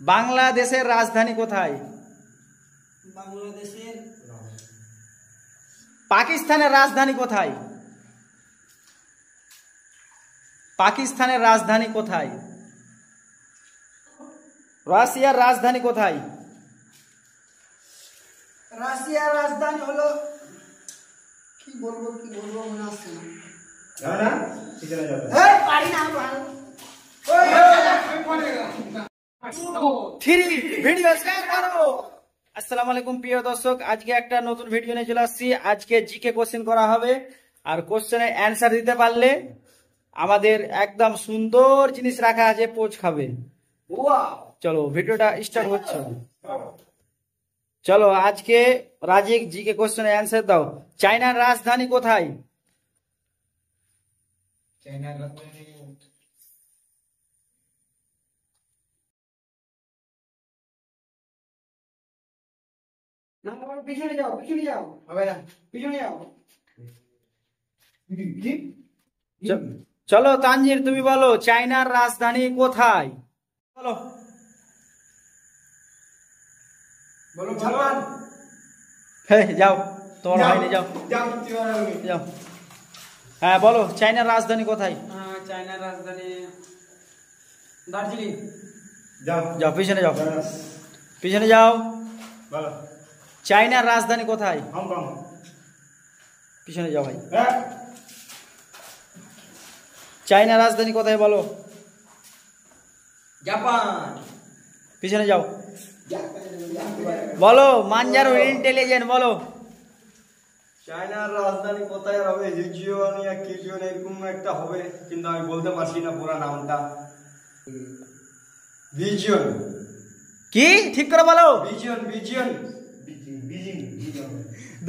বাংলাদেশের রাজধানী কোথায়? বাংলাদেশের পাকিস্তানের রাজধানী কোথায়? পাকিস্তানের রাজধানী কোথায়? রাশিয়ার রাজধানী কোথায়? রাশিয়ার রাজধানী হলো কি বলবো মনে আসছে না। পারি না আসসালামু আলাইকুম প্রিয় দর্শক, আজকে একটা নতুন ভিডিও নিয়ে চলে আসছি। আজকে জিকে কোশ্চেন করা হবে, আর কোশ্চেনের অ্যান্সার দিতে পারলে আমাদের একদম সুন্দর জিনিস রাখা আছে, পোচ খাবে। চলো ভিডিওটা স্টার্ট হচ্ছে। চলো আজকে রাজিক জিকে কোশ্চেনের অ্যান্সার দাও। চায়নার রাজধানী কোথায়? চায়নার রাজধানী না, পিছনে যাও হবে না, পিছনে যাও। চলো তানজির তুমি বলো, চায়নার রাজধানী কোথায়? বলো বলো জাপান। যাও, তোমার হয়নি, যাও যাও। হ্যাঁ বলো, চায়নার রাজধানী কোথায়? চায়নার রাজধানী দার্জিলিং। যাও যাও, পিছনে যাও, পিছনে যাও। বলো চায়নার রাজধানী কোথায়? হংকং। পিছনে যাও ভাই। চায়নার রাজধানী কোথায় বলো? জাপান। পিছনে যাও, বলো। মানজারো ইন্টেলিজেন্ট বলো। চায়নার রাজধানী কোথায় হবে? হিজিওয়ান ইয়া কিজিওয়ান এরকম একটা হবে, কিন্তু আমি বলতে পারছি না পুরো নামটা। ভিজিওন। কি ঠিক করে বলো। ভিজিওন ভিজিওন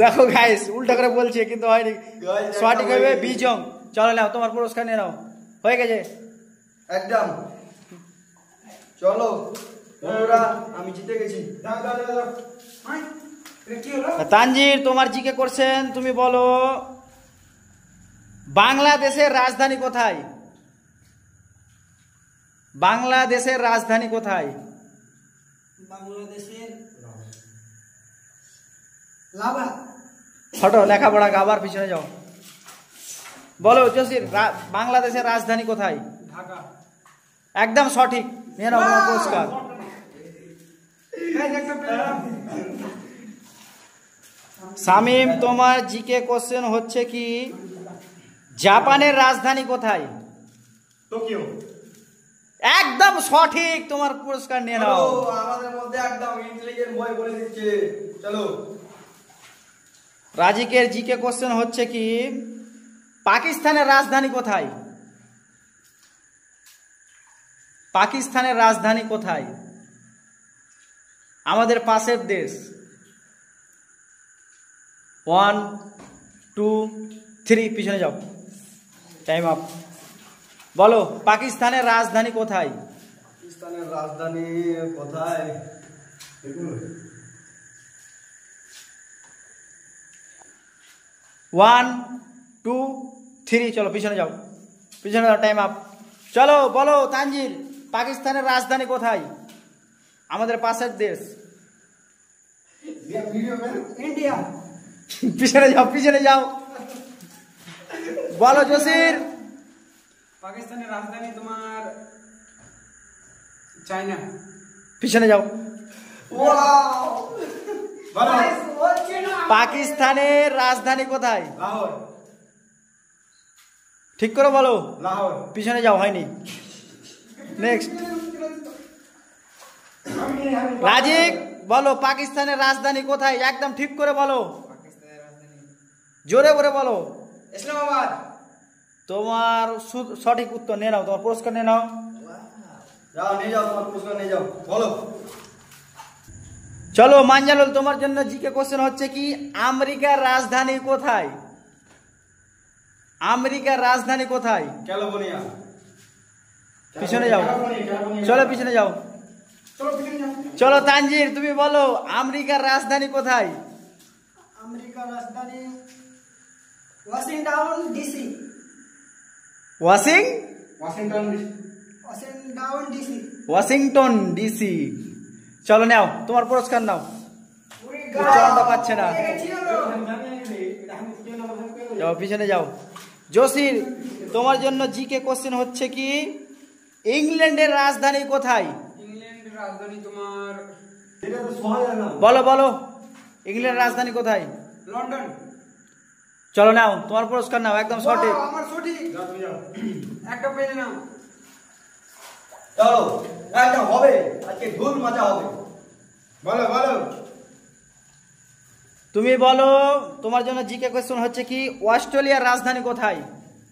দেখো গাইস, উল্টা করে বলছে কিন্তু হয়নি। সঠিক হবে বিজং। চলো নাও, তোমার পুরস্কার নিয়ে নাও। হয়ে গেছে একদম। চলো বন্ধুরা, আমি জিতে গেছি। কি হলো? তানজির তোমার জিকে করছেন, তুমি বলো বাংলাদেশের রাজধানী কোথায়? বাংলাদেশের রাজধানী কোথায়? বাংলাদেশের লাভা। ছোট লেখাপড়া আবার পিছনে যাও। বলো জসির, বাংলাদেশের রাজধানী কোথায়? ঢাকা। একদম সঠিক, নিয়ে নাও তোমার পুরস্কার। শামিম তোমার জিকে কোশ্চেন হচ্ছে কি, জাপানের রাজধানী কোথায়? টোকিও। একদম সঠিক, তোমার পুরস্কার নিয়ে নাও। আমাদের মধ্যে একদম ইন্টেলিজেন্ট বয় বলে দিচ্ছে। চলো রাজিকের জিকে কোশ্চেন হচ্ছে কি, পাকিস্তানের রাজধানী কোথায়? পাকিস্তানের রাজধানী কোথায়? আমাদের পাশের দেশ। 1 2 3 পিছনে যাও, টাইম আপ। বলো পাকিস্তানের রাজধানী কোথায়? পাকিস্তানের রাজধানী কোথায়? 1 2 3 চলো পিছনে যাও, পিছনে যাও, টাইম আপ। চলো বলো তানজির, পাকিস্তানের রাজধানী কোথায়? আমাদের পাশের দেশ। ইন্ডিয়া। পিছনে যাও, পিছনে যাও। বলো জসির। পাকিস্তানের রাজধানী তোমার চায়না। পিছনে যাও। বলো পাকিস্তানের রাজধানী কোথায়? লাহোর। ঠিক করে বলো। লাহোর। পিছনে যাও, হয়নি। নেক্সট রাজিক, বলো পাকিস্তানের রাজধানী কোথায়? একদম ঠিক করে বলো, পাকিস্তানের রাজধানী জোরে করে বলো। ইসলামাবাদ। তোমার সঠিক উত্তর, নিয়ে নাও তোমার পুরস্কার, নিয়ে নাও। যাও নিয়ে যাও, তোমার পুরস্কার নিয়ে যাও। বলো চলো মানজালুল, তোমার জন্য জিকে কোশ্চেন হচ্ছে কি, আমেরিকার রাজধানী কোথায়? আমেরিকার রাজধানী কোথায়? ক্যালিফোর্নিয়া। পিছনে যাও, চলো পিছনে যাও। চলো তানজির তুমি বলো, আমেরিকার রাজধানী কোথায়? আমেরিকার রাজধানী Washington DC. Washing Washington Washington DC. চলো নাও তোমার পুরস্কার নাও। চলটা পাচ্ছে না, যাও পিছনে যাও। জসির তোমার জন্য জিকে কোশ্চেন হচ্ছে কি, ইংল্যান্ডের রাজধানী কোথায়? ইংল্যান্ডের রাজধানী তোমার এটা তো সহজ না। বলো বলো, ইংল্যান্ডের রাজধানী কোথায়? লন্ডন। চলো নাও তোমার পুরস্কার নাও, একদম সঠিক। বাহ, আমার সঠিক। যাও তুমি যাও। একটা পেয়ে নাও। চলো একটা হবে, আজকে ধুল মজা হবে। বলো বলো। তুমি বলো তোমার জন্য জিকে কোশ্চেন হচ্ছে কি, অস্ট্রেলিয়ার রাজধানী কোথায়?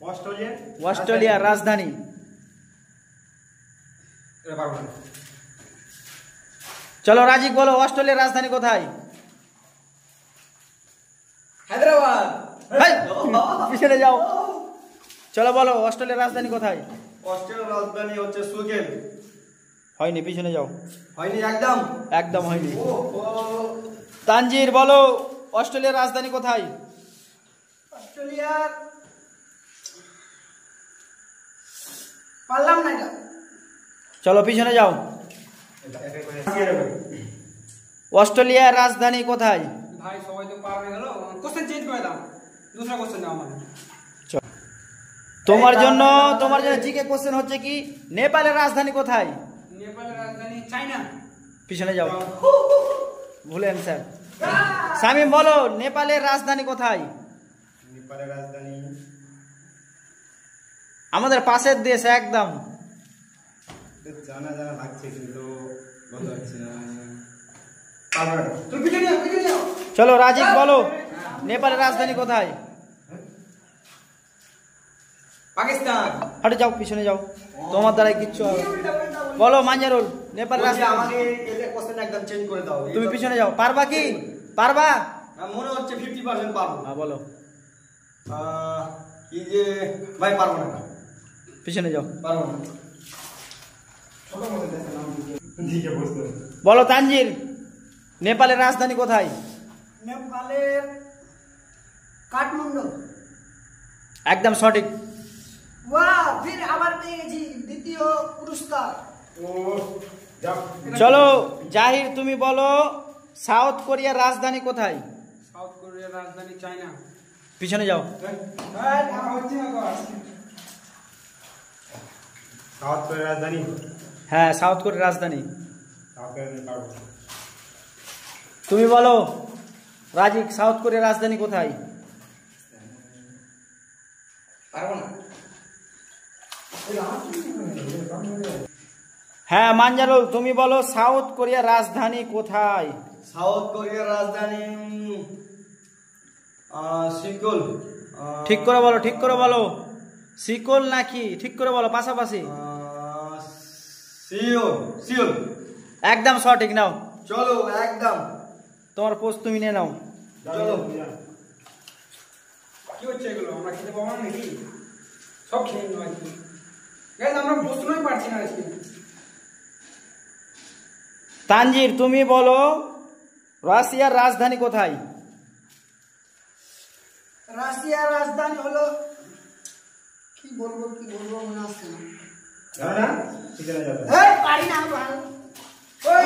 অস্ট্রেলিয়া। অস্ট্রেলিয়ার রাজধানী। এটা পারবো না। চলো রাজিক বলো অস্ট্রেলিয়ার রাজধানী কোথায়? হায়দ্রাবাদ। এই, পিছনে যাও। চলো বলো অস্ট্রেলিয়ার রাজধানী কোথায়? অস্ট্রেলিয়ার রাজধানী হচ্ছে সুকেল। হয়নি, পিছনে যাও। হয়নি একদম। একদম হয়নি। ও তানজির বলো অস্ট্রেলিয়ার রাজধানী কোথায়? অস্ট্রেলিয়ার পারলাম না এটা। চলো পিছনে যাও। অস্ট্রেলিয়ার রাজধানী কোথায়? ভাই সবাই তো পার হয়ে গেল, কোশ্চেন চেঞ্জ করে দাও, দুসরা কোশ্চেন দাও আমাকে। তোমার জন্য জিকে কোশ্চেন হচ্ছে কি, নেপালের রাজধানী কোথায়? নেপালের রাজধানী চায়না। পিছনে যাও, ভুল অ্যান্সার। শামিম বলো নেপালের রাজধানী কোথায়? নেপালের রাজধানী আমাদের পাশের দেশ একদম। জানা জানা লাগছে কিন্তু বলতে পারছি না। পারবো না। তুমি পিছনে যাও, পিছনে যাও। চলো রাজিক বলো নেপালের রাজধানী কোথায়? পাকিস্তান। হাটে যাও, পিছনে যাও, তোমার দ্বারাই কিচ্ছু হবে না। বলো মাঞ্জারুল নেপালের বলছি, রাজধানী। আমাকে এটা কোশ্চেন একদম চেঞ্জ করে দাও। তুমি পিছনে যাও, পারবা কি? পারবা? মনে হচ্ছে 50% পারবো। হ্যাঁ বলো। কি যে ভাই পারবো না। পিছনে যাও, পারবো না। ছোট মতো দেখো নাম দিকে বসতে। বলো তানজির নেপালের রাজধানী কোথায়? নেপালের কাঠমান্ডু। একদম সঠিক। বাহ, ফির আবার পেয়ে গেছি দ্বিতীয় পুরস্কার। ও যাও। চলো জাহির তুমি বলো সাউথ কোরিয়ার রাজধানী কোথায়? সাউথ কোরিয়ার রাজধানী চায়না। পিছনে যাও। সাউথ কোরিয়ার রাজধানী। হ্যাঁ সাউথ কোরিয়ার রাজধানী। সাউথ কোরিয়ার পারবো। তুমি বলো রাজিক সাউথ কোরিয়ার রাজধানী কোথায়? পারবো না। হ্যাঁ মাঞ্জারুল তুমি বলো সাউথ কোরিয়ার রাজধানী কোথায়? সাউথ কোরিয়ার রাজধানী সিকল। ঠিক করে বলো, ঠিক করে বলো। সিকল নাকি? ঠিক করে বলো, পাশাপাশি। সিওল। সিওল। একদম সঠিক। নাও চলো একদম। তোমার পোস্ট তুমি নিয়ে নাও। চলো। কি হচ্ছে এগুলো? আমরা খেতে পাবো না নাকি? সব খেয়ে নেবো আজকে। গাইস আমরা বসতেই পারছি না আজকে। তানজির তুমি বলো রাশিয়ার রাজধানী কোথায়? রাশিয়ার রাজধানী হলো, কি বলবো মনে আসছে না। জানো না? ঠিক আছে যাবে। এই পারি না আমি ভালো। ওই